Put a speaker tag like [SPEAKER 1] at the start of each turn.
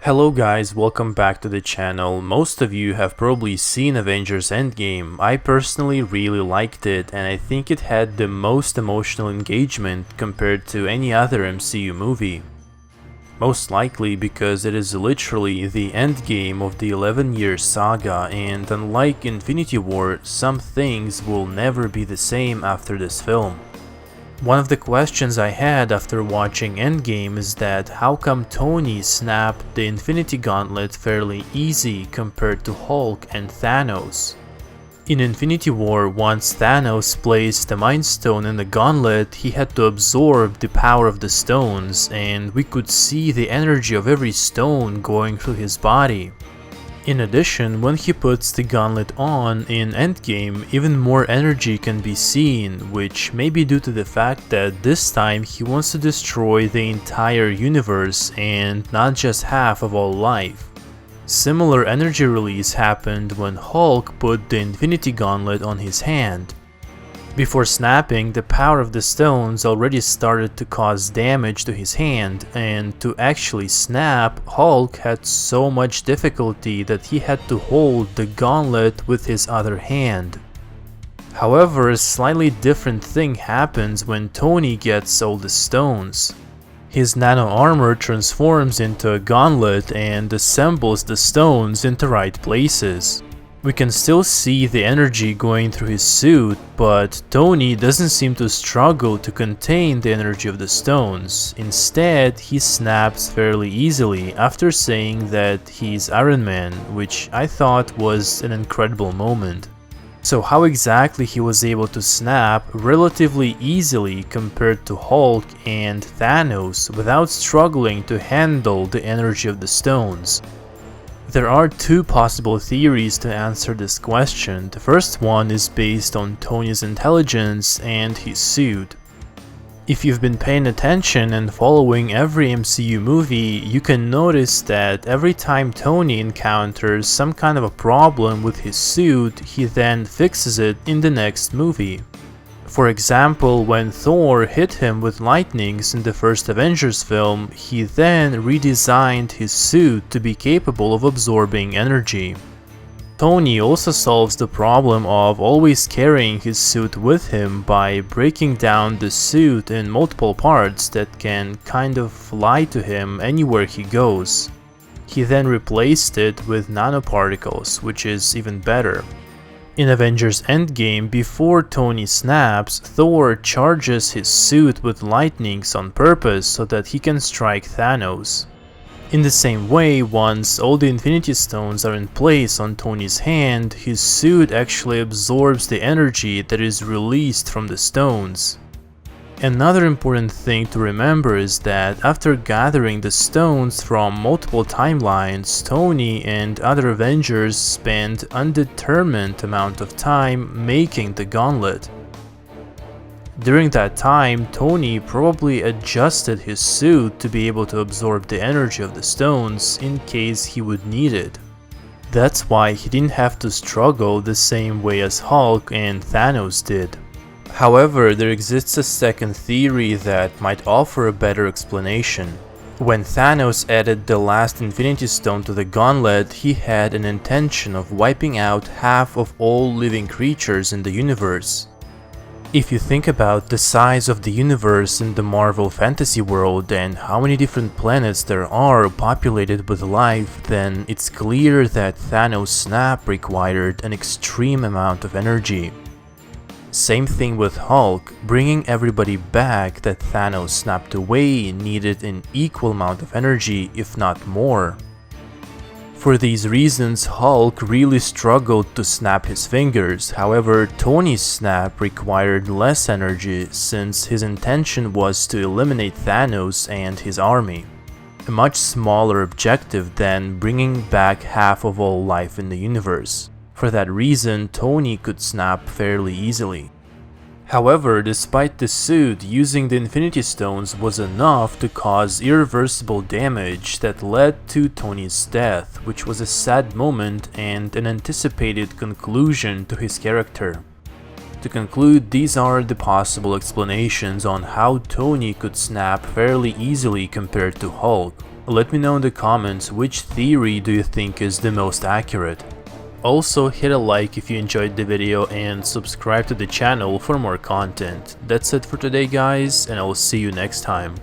[SPEAKER 1] Hello guys, welcome back to the channel. Most of you have probably seen Avengers Endgame. I personally really liked it and I think it had the most emotional engagement compared to any other MCU movie. Most likely because it is literally the endgame of the 11-year saga, and unlike Infinity War, some things will never be the same after this film. One of the questions I had after watching Endgame is that how come Tony snapped the Infinity Gauntlet fairly easy compared to Hulk and Thanos? In Infinity War, once Thanos placed the Mind Stone in the gauntlet, he had to absorb the power of the stones, and we could see the energy of every stone going through his body. In addition, when he puts the gauntlet on in Endgame, even more energy can be seen, which may be due to the fact that this time he wants to destroy the entire universe and not just half of all life. Similar energy release happened when Hulk put the Infinity Gauntlet on his hand. Before snapping, the power of the stones already started to cause damage to his hand, and to actually snap, Hulk had so much difficulty that he had to hold the gauntlet with his other hand. However, a slightly different thing happens when Tony gets all the stones. His nano armor transforms into a gauntlet and assembles the stones into right places. We can still see the energy going through his suit, but Tony doesn't seem to struggle to contain the energy of the stones. Instead, he snaps fairly easily after saying that he's Iron Man, which I thought was an incredible moment. So how exactly he was able to snap relatively easily compared to Hulk and Thanos without struggling to handle the energy of the stones? There are two possible theories to answer this question. The first one is based on Tony's intelligence and his suit. If you've been paying attention and following every MCU movie, you can notice that every time Tony encounters some kind of a problem with his suit, he then fixes it in the next movie. For example, when Thor hit him with lightnings in the first Avengers film, he then redesigned his suit to be capable of absorbing energy. Tony also solves the problem of always carrying his suit with him by breaking down the suit in multiple parts that can kind of fly to him anywhere he goes. He then replaced it with nanoparticles, which is even better. In Avengers Endgame, before Tony snaps, Thor charges his suit with lightnings on purpose so that he can strike Thanos. In the same way, once all the Infinity Stones are in place on Tony's hand, his suit actually absorbs the energy that is released from the stones. Another important thing to remember is that after gathering the stones from multiple timelines, Tony and other Avengers spent undetermined amount of time making the gauntlet. During that time, Tony probably adjusted his suit to be able to absorb the energy of the stones in case he would need it. That's why he didn't have to struggle the same way as Hulk and Thanos did. However, there exists a second theory that might offer a better explanation. When Thanos added the last Infinity Stone to the gauntlet, he had an intention of wiping out half of all living creatures in the universe. If you think about the size of the universe in the Marvel fantasy world and how many different planets there are populated with life, then it's clear that Thanos' snap required an extreme amount of energy. Same thing with Hulk, bringing everybody back that Thanos snapped away needed an equal amount of energy, if not more. For these reasons, Hulk really struggled to snap his fingers. However, Tony's snap required less energy since his intention was to eliminate Thanos and his army. A much smaller objective than bringing back half of all life in the universe. For that reason, Tony could snap fairly easily. However, despite the suit, using the Infinity Stones was enough to cause irreversible damage that led to Tony's death, which was a sad moment and an anticipated conclusion to his character. To conclude, these are the possible explanations on how Tony could snap fairly easily compared to Hulk. Let me know in the comments which theory do you think is the most accurate. Also, hit a like if you enjoyed the video and subscribe to the channel for more content. That's it for today guys, and I'll see you next time.